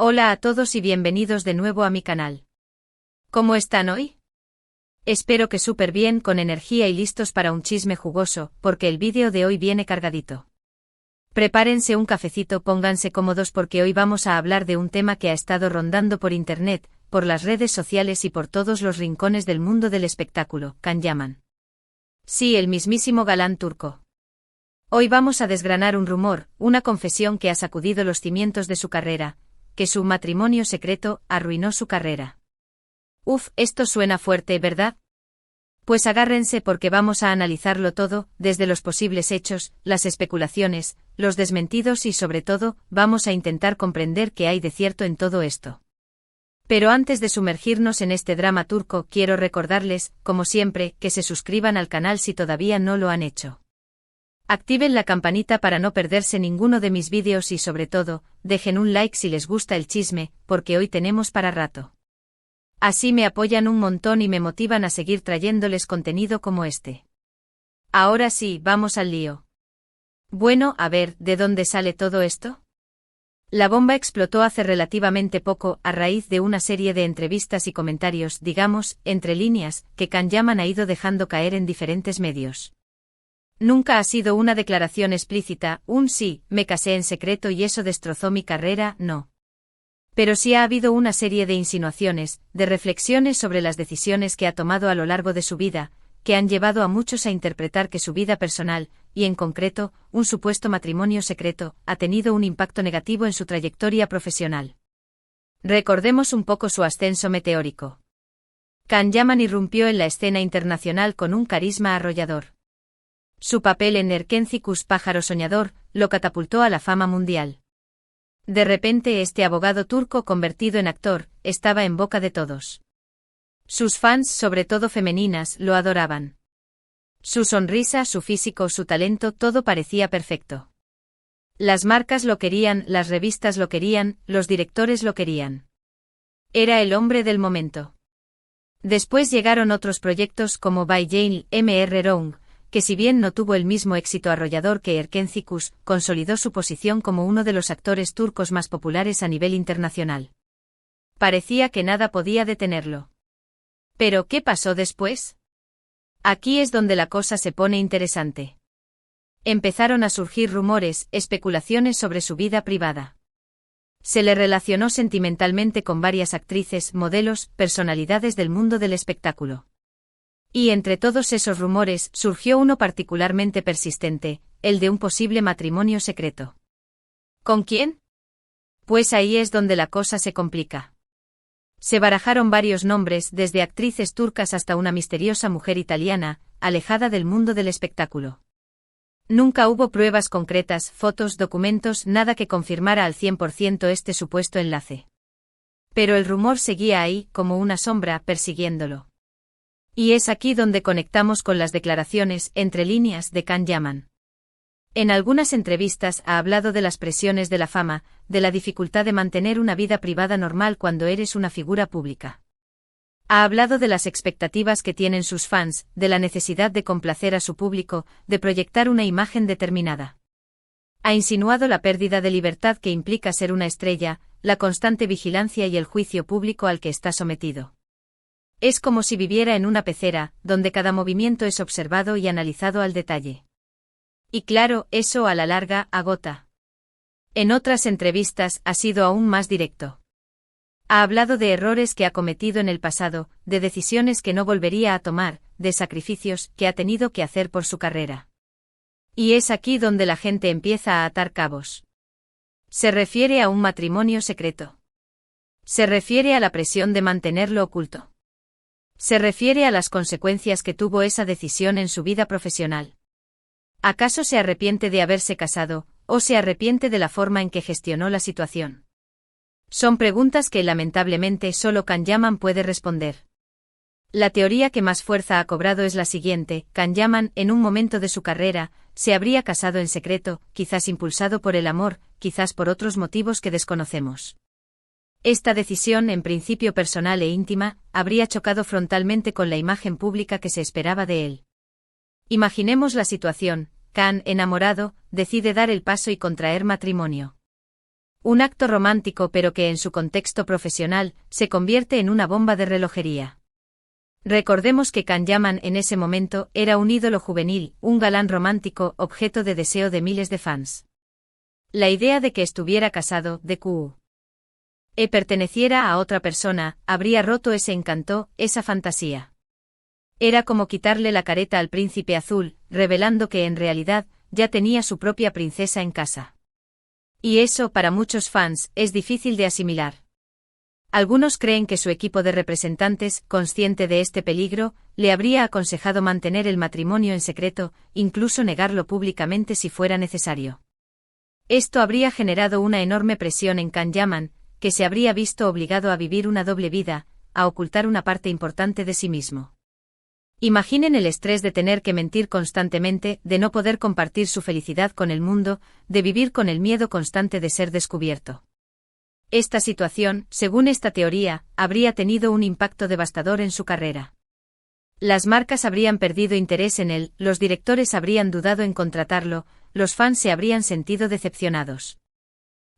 Hola a todos y bienvenidos de nuevo a mi canal. ¿Cómo están hoy? Espero que súper bien, con energía y listos para un chisme jugoso, porque el vídeo de hoy viene cargadito. Prepárense un cafecito, pónganse cómodos porque hoy vamos a hablar de un tema que ha estado rondando por internet, por las redes sociales y por todos los rincones del mundo del espectáculo, Can Yaman. Sí, el mismísimo galán turco. Hoy vamos a desgranar un rumor, una confesión que ha sacudido los cimientos de su carrera, que su matrimonio secreto arruinó su carrera. Uf, esto suena fuerte, ¿verdad? Pues agárrense porque vamos a analizarlo todo, desde los posibles hechos, las especulaciones, los desmentidos y sobre todo, vamos a intentar comprender qué hay de cierto en todo esto. Pero antes de sumergirnos en este drama turco, quiero recordarles, como siempre, que se suscriban al canal si todavía no lo han hecho. Activen la campanita para no perderse ninguno de mis vídeos y sobre todo, dejen un like si les gusta el chisme, porque hoy tenemos para rato. Así me apoyan un montón y me motivan a seguir trayéndoles contenido como este. Ahora sí, vamos al lío. Bueno, a ver, ¿de dónde sale todo esto? La bomba explotó hace relativamente poco, a raíz de una serie de entrevistas y comentarios, digamos, entre líneas, que Can Yaman ha ido dejando caer en diferentes medios. Nunca ha sido una declaración explícita, un sí, me casé en secreto y eso destrozó mi carrera, no. Pero sí ha habido una serie de insinuaciones, de reflexiones sobre las decisiones que ha tomado a lo largo de su vida, que han llevado a muchos a interpretar que su vida personal, y en concreto, un supuesto matrimonio secreto, ha tenido un impacto negativo en su trayectoria profesional. Recordemos un poco su ascenso meteórico. Can Yaman irrumpió en la escena internacional con un carisma arrollador. Su papel en Erkenzicus Pájaro Soñador lo catapultó a la fama mundial. De repente este abogado turco convertido en actor estaba en boca de todos. Sus fans, sobre todo femeninas, lo adoraban. Su sonrisa, su físico, su talento, todo parecía perfecto. Las marcas lo querían, las revistas lo querían, los directores lo querían. Era el hombre del momento. Después llegaron otros proyectos como By Jane Mr. Round, que si bien no tuvo el mismo éxito arrollador que Erkenzicus, consolidó su posición como uno de los actores turcos más populares a nivel internacional. Parecía que nada podía detenerlo. ¿Pero qué pasó después? Aquí es donde la cosa se pone interesante. Empezaron a surgir rumores, especulaciones sobre su vida privada. Se le relacionó sentimentalmente con varias actrices, modelos, personalidades del mundo del espectáculo. Y entre todos esos rumores surgió uno particularmente persistente, el de un posible matrimonio secreto. ¿Con quién? Pues ahí es donde la cosa se complica. Se barajaron varios nombres, desde actrices turcas hasta una misteriosa mujer italiana, alejada del mundo del espectáculo. Nunca hubo pruebas concretas, fotos, documentos, nada que confirmara al 100% este supuesto enlace. Pero el rumor seguía ahí, como una sombra, persiguiéndolo. Y es aquí donde conectamos con las declaraciones, entre líneas, de Can Yaman. En algunas entrevistas ha hablado de las presiones de la fama, de la dificultad de mantener una vida privada normal cuando eres una figura pública. Ha hablado de las expectativas que tienen sus fans, de la necesidad de complacer a su público, de proyectar una imagen determinada. Ha insinuado la pérdida de libertad que implica ser una estrella, la constante vigilancia y el juicio público al que está sometido. Es como si viviera en una pecera, donde cada movimiento es observado y analizado al detalle. Y claro, eso a la larga agota. En otras entrevistas ha sido aún más directo. Ha hablado de errores que ha cometido en el pasado, de decisiones que no volvería a tomar, de sacrificios que ha tenido que hacer por su carrera. Y es aquí donde la gente empieza a atar cabos. Se refiere a un matrimonio secreto. Se refiere a la presión de mantenerlo oculto. Se refiere a las consecuencias que tuvo esa decisión en su vida profesional. ¿Acaso se arrepiente de haberse casado, o se arrepiente de la forma en que gestionó la situación? Son preguntas que lamentablemente solo Can Yaman puede responder. La teoría que más fuerza ha cobrado es la siguiente: Can Yaman, en un momento de su carrera, se habría casado en secreto, quizás impulsado por el amor, quizás por otros motivos que desconocemos. Esta decisión, en principio personal e íntima, habría chocado frontalmente con la imagen pública que se esperaba de él. Imaginemos la situación: Can, enamorado, decide dar el paso y contraer matrimonio. Un acto romántico pero que en su contexto profesional se convierte en una bomba de relojería. Recordemos que Can Yaman en ese momento era un ídolo juvenil, un galán romántico, objeto de deseo de miles de fans. La idea de que estuviera casado, de que perteneciera a otra persona, habría roto ese encanto, esa fantasía. Era como quitarle la careta al príncipe azul, revelando que en realidad ya tenía su propia princesa en casa. Y eso, para muchos fans, es difícil de asimilar. Algunos creen que su equipo de representantes, consciente de este peligro, le habría aconsejado mantener el matrimonio en secreto, incluso negarlo públicamente si fuera necesario. Esto habría generado una enorme presión en Can Yaman, que se habría visto obligado a vivir una doble vida, a ocultar una parte importante de sí mismo. Imaginen el estrés de tener que mentir constantemente, de no poder compartir su felicidad con el mundo, de vivir con el miedo constante de ser descubierto. Esta situación, según esta teoría, habría tenido un impacto devastador en su carrera. Las marcas habrían perdido interés en él, los directores habrían dudado en contratarlo, los fans se habrían sentido decepcionados.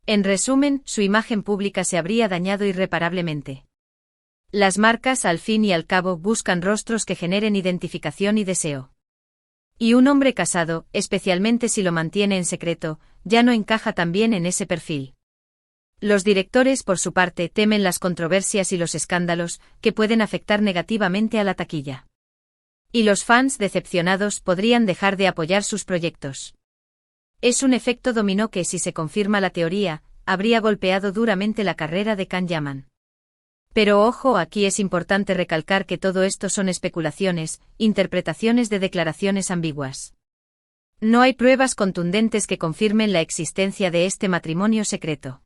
En resumen, su imagen pública se habría dañado irreparablemente. Las marcas, al fin y al cabo, buscan rostros que generen identificación y deseo. Y un hombre casado, especialmente si lo mantiene en secreto, ya no encaja tan bien en ese perfil. Los directores, por su parte, temen las controversias y los escándalos, que pueden afectar negativamente a la taquilla. Y los fans, decepcionados, podrían dejar de apoyar sus proyectos. Es un efecto dominó que, si se confirma la teoría, habría golpeado duramente la carrera de Can Yaman. Pero ojo, aquí es importante recalcar que todo esto son especulaciones, interpretaciones de declaraciones ambiguas. No hay pruebas contundentes que confirmen la existencia de este matrimonio secreto.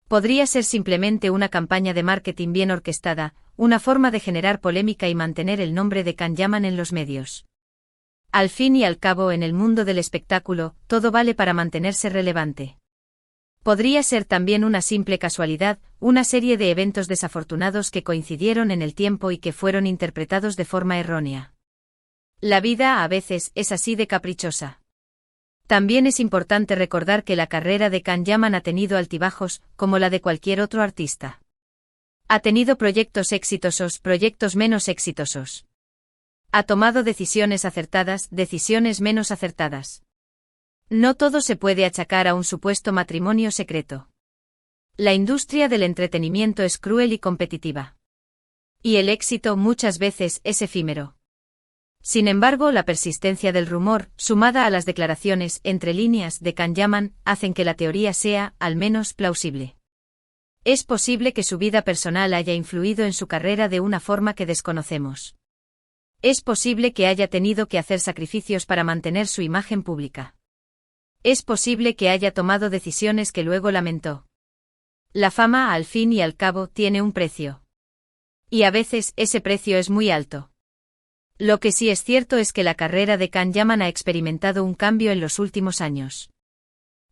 Podría ser simplemente una campaña de marketing bien orquestada, una forma de generar polémica y mantener el nombre de Can Yaman en los medios. Al fin y al cabo, en el mundo del espectáculo, todo vale para mantenerse relevante. Podría ser también una simple casualidad, una serie de eventos desafortunados que coincidieron en el tiempo y que fueron interpretados de forma errónea. La vida a veces es así de caprichosa. También es importante recordar que la carrera de Can Yaman ha tenido altibajos, como la de cualquier otro artista. Ha tenido proyectos exitosos, proyectos menos exitosos. Ha tomado decisiones acertadas, decisiones menos acertadas. No todo se puede achacar a un supuesto matrimonio secreto. La industria del entretenimiento es cruel y competitiva. Y el éxito muchas veces es efímero. Sin embargo, la persistencia del rumor, sumada a las declaraciones entre líneas de Can Yaman, hacen que la teoría sea, al menos, plausible. Es posible que su vida personal haya influido en su carrera de una forma que desconocemos. Es posible que haya tenido que hacer sacrificios para mantener su imagen pública. Es posible que haya tomado decisiones que luego lamentó. La fama, al fin y al cabo, tiene un precio. Y a veces ese precio es muy alto. Lo que sí es cierto es que la carrera de Can Yaman ha experimentado un cambio en los últimos años.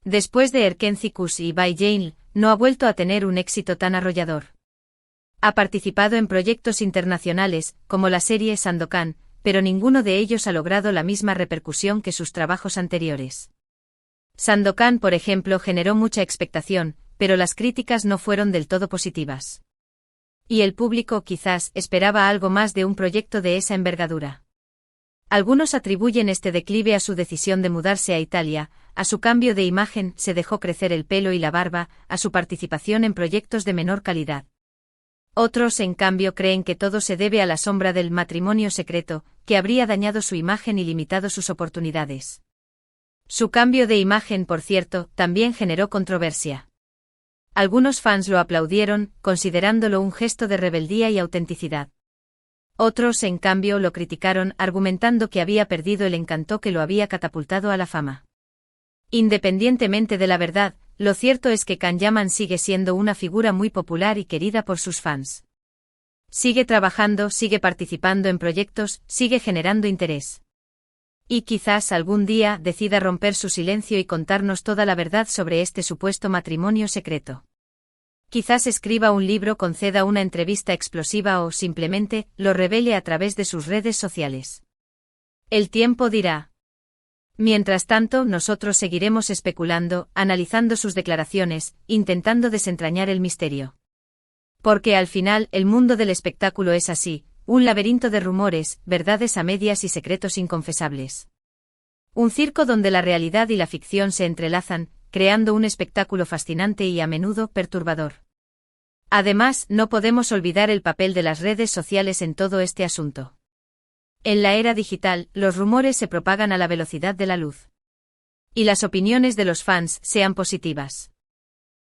Después de Erkencicus y By Jane, no ha vuelto a tener un éxito tan arrollador. Ha participado en proyectos internacionales, como la serie Sandokan, pero ninguno de ellos ha logrado la misma repercusión que sus trabajos anteriores. Sandokan, por ejemplo, generó mucha expectación, pero las críticas no fueron del todo positivas. Y el público quizás esperaba algo más de un proyecto de esa envergadura. Algunos atribuyen este declive a su decisión de mudarse a Italia, a su cambio de imagen, se dejó crecer el pelo y la barba, a su participación en proyectos de menor calidad. Otros, en cambio, creen que todo se debe a la sombra del matrimonio secreto, que habría dañado su imagen y limitado sus oportunidades. Su cambio de imagen, por cierto, también generó controversia. Algunos fans lo aplaudieron, considerándolo un gesto de rebeldía y autenticidad. Otros, en cambio, lo criticaron, argumentando que había perdido el encanto que lo había catapultado a la fama. Independientemente de la verdad, lo cierto es que Can Yaman sigue siendo una figura muy popular y querida por sus fans. Sigue trabajando, sigue participando en proyectos, sigue generando interés. Y quizás algún día decida romper su silencio y contarnos toda la verdad sobre este supuesto matrimonio secreto. Quizás escriba un libro, conceda una entrevista explosiva o simplemente lo revele a través de sus redes sociales. El tiempo dirá. Mientras tanto, nosotros seguiremos especulando, analizando sus declaraciones, intentando desentrañar el misterio. Porque al final, el mundo del espectáculo es así, un laberinto de rumores, verdades a medias y secretos inconfesables. Un circo donde la realidad y la ficción se entrelazan, creando un espectáculo fascinante y a menudo perturbador. Además, no podemos olvidar el papel de las redes sociales en todo este asunto. En la era digital, los rumores se propagan a la velocidad de la luz. Y las opiniones de los fans, sean positivas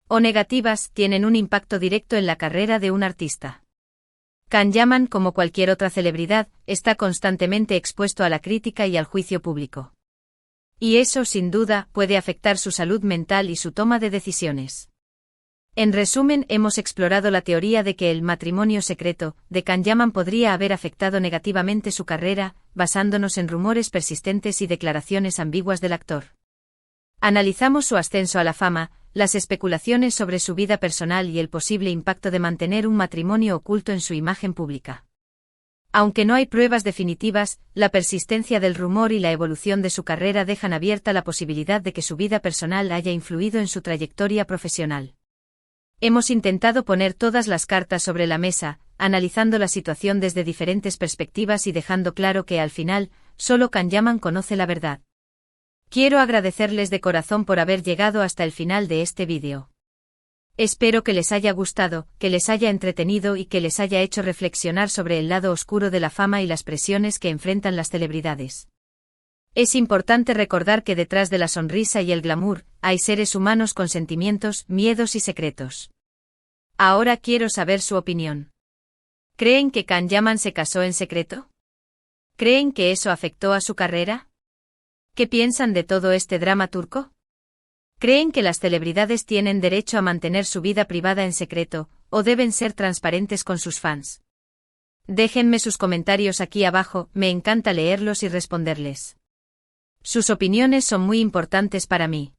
o negativas, tienen un impacto directo en la carrera de un artista. Kan-Yaman, como cualquier otra celebridad, está constantemente expuesto a la crítica y al juicio público. Y eso, sin duda, puede afectar su salud mental y su toma de decisiones. En resumen, hemos explorado la teoría de que el matrimonio secreto de Kan-Yaman podría haber afectado negativamente su carrera, basándonos en rumores persistentes y declaraciones ambiguas del actor. Analizamos su ascenso a la fama, las especulaciones sobre su vida personal y el posible impacto de mantener un matrimonio oculto en su imagen pública. Aunque no hay pruebas definitivas, la persistencia del rumor y la evolución de su carrera dejan abierta la posibilidad de que su vida personal haya influido en su trayectoria profesional. Hemos intentado poner todas las cartas sobre la mesa, analizando la situación desde diferentes perspectivas y dejando claro que al final, solo Kan-Yaman conoce la verdad. Quiero agradecerles de corazón por haber llegado hasta el final de este vídeo. Espero que les haya gustado, que les haya entretenido y que les haya hecho reflexionar sobre el lado oscuro de la fama y las presiones que enfrentan las celebridades. Es importante recordar que detrás de la sonrisa y el glamour, hay seres humanos con sentimientos, miedos y secretos. Ahora quiero saber su opinión. ¿Creen que Kan-Yaman se casó en secreto? ¿Creen que eso afectó a su carrera? ¿Qué piensan de todo este drama turco? ¿Creen que las celebridades tienen derecho a mantener su vida privada en secreto, o deben ser transparentes con sus fans? Déjenme sus comentarios aquí abajo, me encanta leerlos y responderles. Sus opiniones son muy importantes para mí.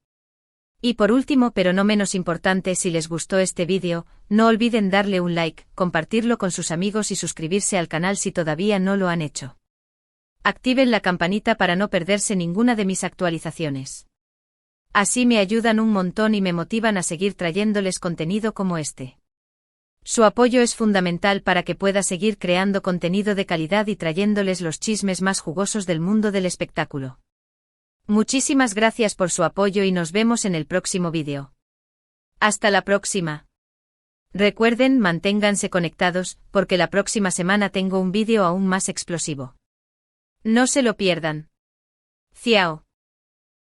Y por último, pero no menos importante, si les gustó este vídeo, no olviden darle un like, compartirlo con sus amigos y suscribirse al canal si todavía no lo han hecho. Activen la campanita para no perderse ninguna de mis actualizaciones. Así me ayudan un montón y me motivan a seguir trayéndoles contenido como este. Su apoyo es fundamental para que pueda seguir creando contenido de calidad y trayéndoles los chismes más jugosos del mundo del espectáculo. Muchísimas gracias por su apoyo y nos vemos en el próximo vídeo. Hasta la próxima. Recuerden, manténganse conectados, porque la próxima semana tengo un vídeo aún más explosivo. No se lo pierdan. Ciao.